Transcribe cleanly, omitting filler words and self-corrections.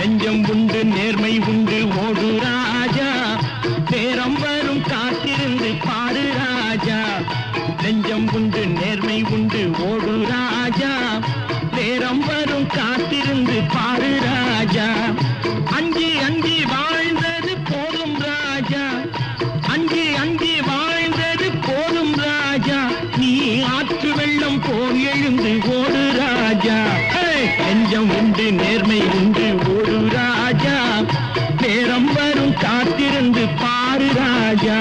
நெஞ்சம் உண்டு நேர்மை உண்டு ஓடு ராஜா நேரம் வரும் காத்திருந்து பாரு ராஜா நெஞ்சம் உண்டு நேர்மை உண்டு ஓடு ராஜா நேரம் வரும் காத்திருந்து பாரு ராஜா அஞ்சி அஞ்சி வாழ்ந்தது போதும் ராஜா அஞ்சி அஞ்சி வாழ்ந்தது போதும் ராஜா நீ ஆற்று வெள்ளம் போல் எழுந்து ஓடு ராஜா நெஞ்சம் உண்டு நேர்மை உண்டு ஓடு ராஜா நேரம் வரும் காத்திருந்து பாரு ராஜா